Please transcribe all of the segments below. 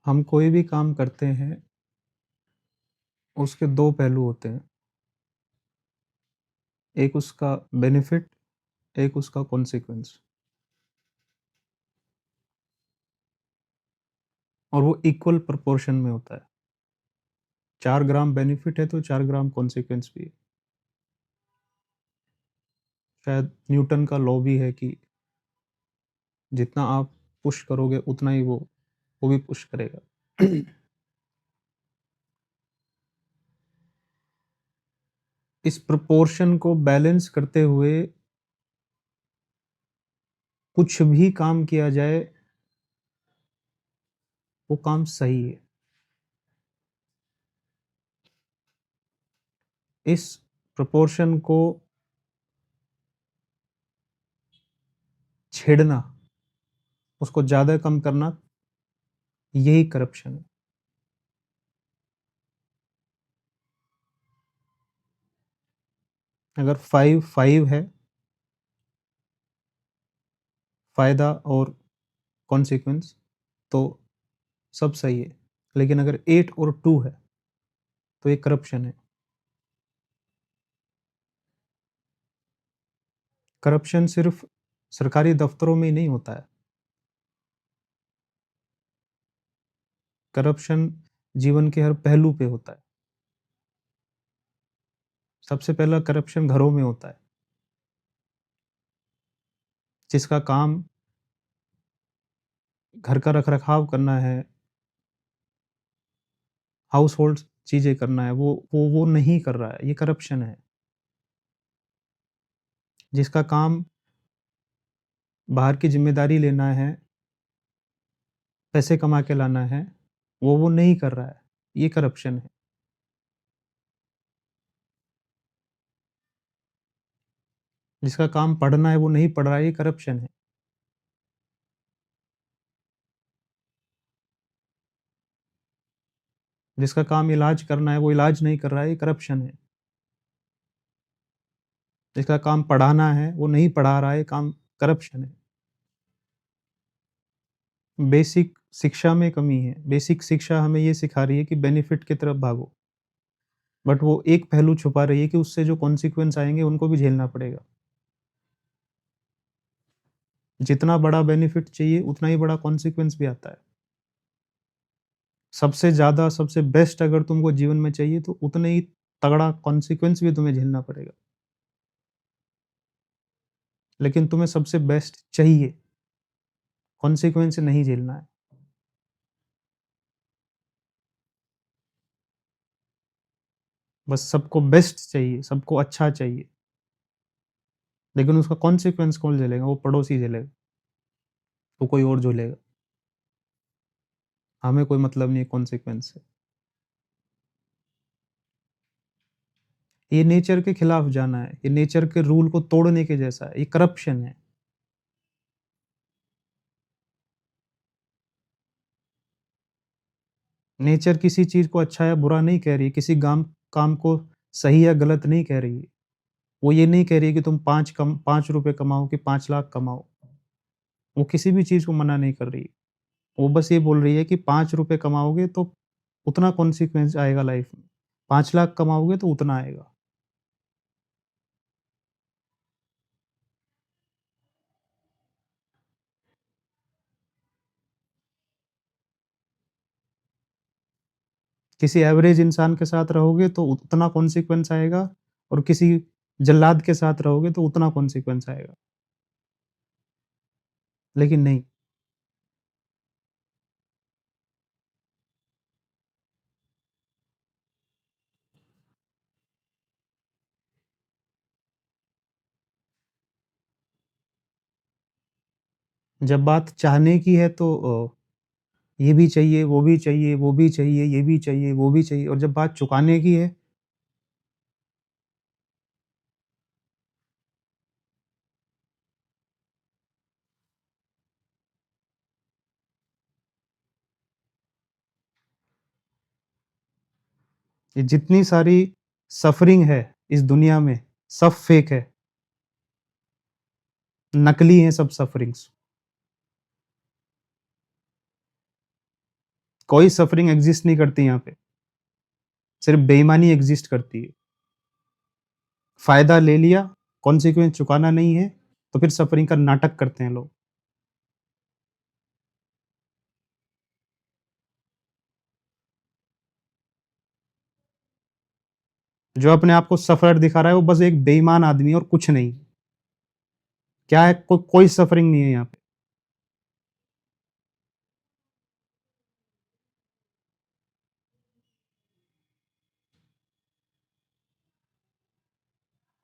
हम कोई भी काम करते हैं, उसके 2 पहलू होते हैं। एक उसका बेनिफिट, एक उसका कॉन्सिक्वेंस और वो इक्वल प्रोपोर्शन में होता है। 4 ग्राम बेनिफिट है तो 4 ग्राम कॉन्सिक्वेंस भी है। शायद न्यूटन का लॉ भी है कि जितना आप पुश करोगे उतना ही वो भी पुश करेगा। इस प्रोपोर्शन को बैलेंस करते हुए कुछ भी काम किया जाए, वो काम सही है। इस प्रोपोर्शन को छेड़ना, उसको ज़्यादा कम करना, यही करप्शन है। अगर 5 है, फ़ायदा और कॉन्सिक्वेंस, तो सब सही है। लेकिन अगर 8 और 2 है, तो ये करप्शन है। करप्शन सिर्फ सरकारी दफ्तरों में ही नहीं होता है। करप्शन जीवन के हर पहलू पे होता है। सबसे पहला करप्शन घरों में होता है, जिसका काम घर का रख-रखाव करना है, हाउस होल्ड चीज़ें करना है, वो नहीं कर रहा है, ये करप्शन है। जिसका काम बाहर की ज़िम्मेदारी लेना है, पैसे कमा के लाना है, वो नहीं कर रहा है, ये करप्शन है। जिसका काम पढ़ना है, वो नहीं पढ़ रहा है, ये करप्शन है। जिसका काम इलाज करना है, वो इलाज नहीं कर रहा है, ये करप्शन है। जिसका काम पढ़ाना है, वो नहीं पढ़ा रहा है, ये काम करप्शन है। बेसिक शिक्षा में कमी है। बेसिक शिक्षा हमें ये सिखा रही है कि बेनिफिट की तरफ भागो, बट वो एक पहलू छुपा रही है कि उससे जो कॉन्सिक्वेंस आएँगे, उनको भी झेलना पड़ेगा। जितना बड़ा बेनिफिट चाहिए, उतना ही बड़ा कॉन्सिक्वेंस भी आता है। सबसे ज़्यादा, सबसे बेस्ट अगर तुमको जीवन में चाहिए, तो उतने ही तगड़ा कॉन्सिक्वेंस भी तुम्हें झेलना पड़ेगा। लेकिन तुम्हें सबसे बेस्ट चाहिए, कॉन्सिक्वेंस नहीं झेलना है। बस सबको बेस्ट चाहिए, सबको अच्छा चाहिए, लेकिन उसका कॉन्सिक्वेंस कौन झेलेगा? वो पड़ोसी झेलेगा, तो कोई और झेलेगा। हमें कोई मतलब नहीं है कॉन्सिक्वेंस से। ये नेचर के खिलाफ जाना है, ये नेचर के रूल को तोड़ने के जैसा है, ये करप्शन है। नेचर किसी चीज़ को अच्छा या बुरा नहीं कह रही है, किसी काम को सही या गलत नहीं कह रही है। वो ये नहीं कह रही है कि तुम 5 रुपए कमाओ कि 5 लाख कमाओ। वो किसी भी चीज़ को मना नहीं कर रही है। वो बस ये बोल रही है कि 5 रुपए कमाओगे तो उतना कॉन्सिक्वेंस आएगा लाइफ में। 5 लाख कमाओगे तो उतना आएगा। किसी एवरेज इंसान के साथ रहोगे तो उतना कॉन्सिक्वेंस आएगा और किसी जल्लाद के साथ रहोगे तो उतना कॉन्सिक्वेंस आएगा। लेकिन नहीं, जब बात चाहने की है तो ये भी चाहिए, वो भी चाहिए, वो भी चाहिए, ये भी चाहिए, वो भी चाहिए, और जब बात चुकाने की है, ये जितनी सारी सफ़रिंग है इस दुनिया में, सब फ़ेक है, नकली हैं सब सफ़रिंग्स। कोई सफरिंग एग्जिस्ट नहीं करती यहाँ पे, सिर्फ बेईमानी एग्जिस्ट करती है। फायदा ले लिया, कॉन्सिक्वेंस चुकाना नहीं है, तो फिर सफरिंग का नाटक करते हैं लोग। जो अपने आप को सफर दिखा रहा है वो बस एक बेईमान आदमी है और कुछ नहीं। क्या है, कोई सफरिंग नहीं है यहाँ पे।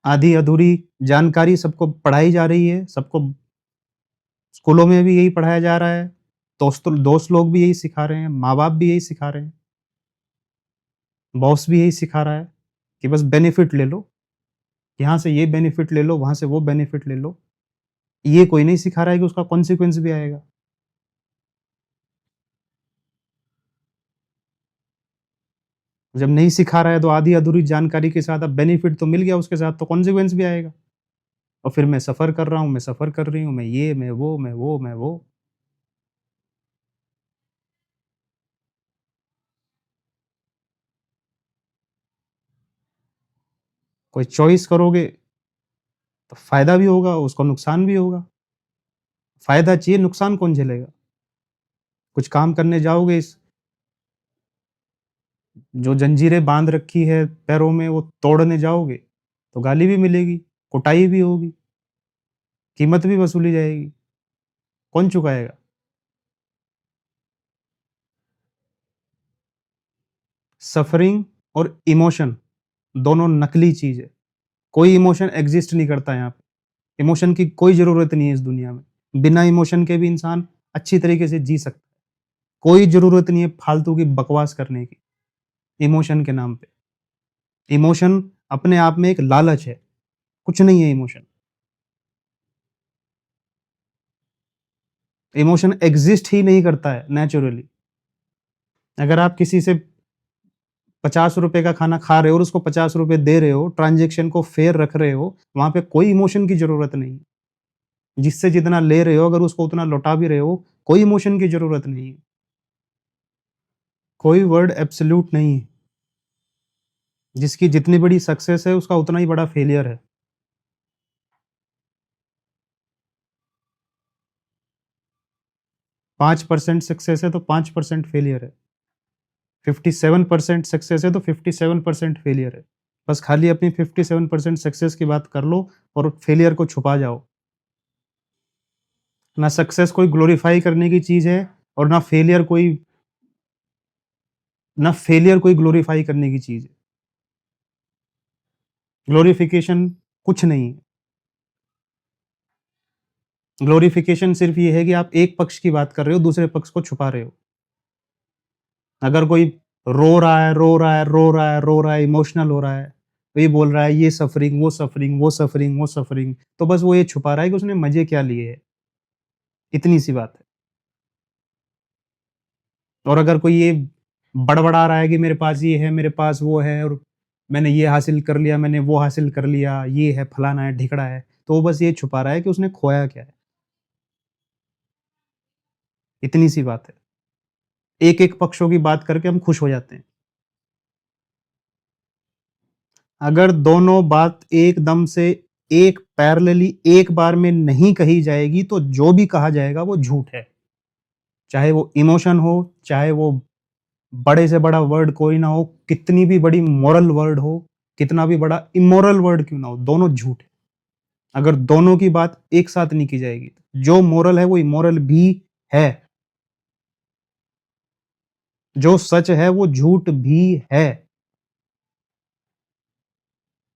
आधी अधूरी जानकारी सबको पढ़ाई जा रही है, सबको स्कूलों में भी यही पढ़ाया जा रहा है, दोस्त लोग भी यही सिखा रहे हैं, माँ बाप भी यही सिखा रहे हैं, बॉस भी यही सिखा रहा है कि बस बेनिफिट ले लो, यहाँ से ये बेनिफिट ले लो, वहां से वो बेनिफिट ले लो। ये कोई नहीं सिखा रहा है कि उसका कॉन्सिक्वेंस भी आएगा। जब नहीं सिखा रहा है तो आधी अधूरी जानकारी के साथ, अब बेनिफिट तो मिल गया, उसके साथ तो कॉन्सिक्वेंस भी आएगा। और फिर मैं सफर कर रहा हूँ, मैं सफर कर रही हूँ, मैं ये, मैं वो, मैं वो, मैं वो। कोई चॉइस करोगे तो फायदा भी होगा, उसको नुकसान भी होगा। फायदा चाहिए, नुकसान कौन झेलेगा? कुछ काम करने जाओगे, इस जो जंजीरें बांध रखी है पैरों में वो तोड़ने जाओगे तो गाली भी मिलेगी, कुटाई भी होगी, कीमत भी वसूली जाएगी। कौन चुकाएगा? सफरिंग और इमोशन दोनों नकली चीज है। कोई इमोशन एग्जिस्ट नहीं करता यहाँ पे। इमोशन की कोई जरूरत नहीं है इस दुनिया में। बिना इमोशन के भी इंसान अच्छी तरीके से जी सकता है। कोई जरूरत नहीं है फालतू की बकवास करने की इमोशन के नाम पे। इमोशन अपने आप में एक लालच है, कुछ नहीं है इमोशन। इमोशन एग्जिस्ट ही नहीं करता है नेचुरली। अगर आप किसी से 50 रुपए का खाना खा रहे हो और उसको 50 रुपए दे रहे हो, ट्रांजेक्शन को फेयर रख रहे हो, वहां पे कोई इमोशन की जरूरत नहीं। जिससे जितना ले रहे हो अगर उसको उतना लौटा भी रहे हो, कोई इमोशन की जरूरत नहीं है। कोई वर्ड एब्सोल्यूट नहीं है। जिसकी जितनी बड़ी सक्सेस है उसका उतना ही बड़ा फेलियर है। 5% सक्सेस है तो 5% फेलियर है। 57% सक्सेस है तो 57% फेलियर है। बस खाली अपनी 57% सक्सेस की बात कर लो और फेलियर को छुपा जाओ। ना सक्सेस कोई ग्लोरीफाई करने की चीज है और ना फेलियर कोई ग्लोरीफाई करने की चीज है। ग्लोरिफिकेशन कुछ नहीं है। ग्लोरिफिकेशन सिर्फ ये है कि आप एक पक्ष की बात कर रहे हो, दूसरे पक्ष को छुपा रहे हो। अगर कोई रो रहा है, रो रहा है, रो रहा है, रो रहा है, इमोशनल हो रहा है, तो ये बोल रहा है ये सफरिंग, वो सफरिंग, वो सफरिंग, वो सफरिंग, तो बस वो ये छुपा रहा है कि उसने मजे क्या लिए है। इतनी सी बात है। और अगर कोई ये बड़बड़ा रहा है कि मेरे पास ये है, मेरे पास वो है, और मैंने ये हासिल कर लिया, मैंने वो हासिल कर लिया, ये है, फलाना है, ढिकड़ा है, तो वो बस ये छुपा रहा है कि उसने खोया क्या है। इतनी सी बात है। एक एक पक्षों की बात करके हम खुश हो जाते हैं। अगर दोनों बात एकदम से एक पैरेलली एक बार में नहीं कही जाएगी तो जो भी कहा जाएगा वो झूठ है। चाहे वो इमोशन हो, चाहे वो बड़े से बड़ा वर्ड कोई ना हो, कितनी भी बड़ी मोरल वर्ड हो, कितना भी बड़ा इमोरल वर्ड क्यों ना हो, दोनों झूठ है। अगर दोनों की बात एक साथ नहीं की जाएगी तो जो मोरल है वो इमोरल भी है, जो सच है वो झूठ भी है,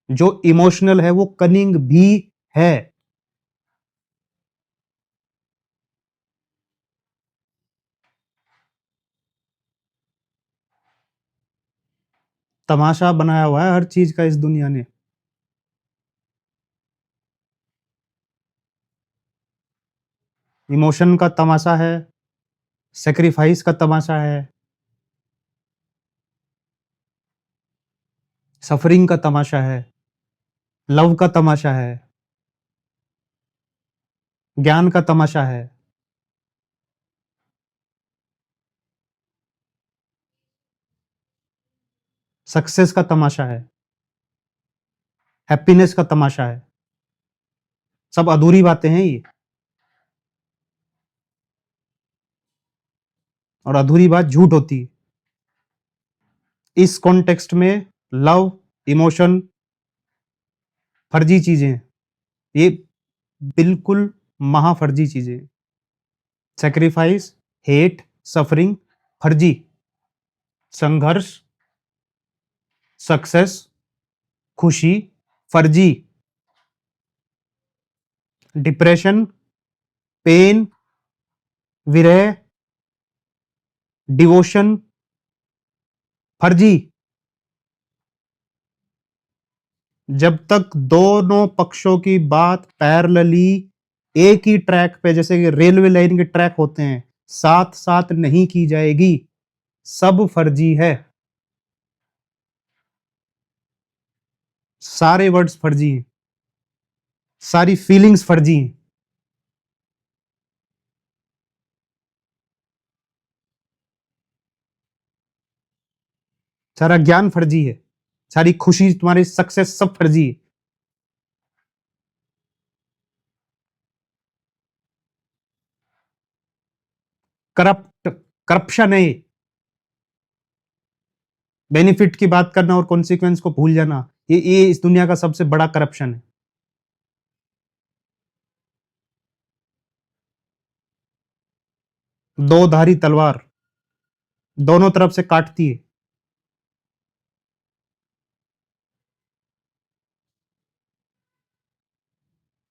जो इमोशनल है वो कनिंग भी है। तमाशा बनाया हुआ है हर चीज का इस दुनिया ने। इमोशन का तमाशा है, सेक्रीफाइस का तमाशा है, सफरिंग का तमाशा है, लव का तमाशा है, ज्ञान का तमाशा है। सक्सेस का तमाशा है, हैप्पीनेस का तमाशा है। सब अधूरी बातें हैं ये, और अधूरी बात झूठ होती है। इस कॉन्टेक्स्ट में लव, इमोशन फर्जी चीजें हैं, ये बिल्कुल महाफर्जी चीजें हैं। सेक्रीफाइस, हेट, सफरिंग फर्जी, संघर्ष, सक्सेस, खुशी फर्जी, डिप्रेशन, पेन, विरह, डिवोशन फर्जी। जब तक दोनों पक्षों की बात पैरेलली एक ही ट्रैक पे, जैसे कि रेलवे लाइन के ट्रैक होते हैं, साथ साथ नहीं की जाएगी, सब फर्जी है। सारे वर्ड्स फर्जी हैं, सारी फीलिंग्स फर्जी हैं। सारा ज्ञान फर्जी है, सारी खुशी, तुम्हारी सक्सेस सब फर्जी है। करप्ट, करप्शन है। बेनिफिट की बात करना और कॉन्सिक्वेंस को भूल जाना, ये इस दुनिया का सबसे बड़ा करप्शन है। दो धारी तलवार दोनों तरफ से काटती है।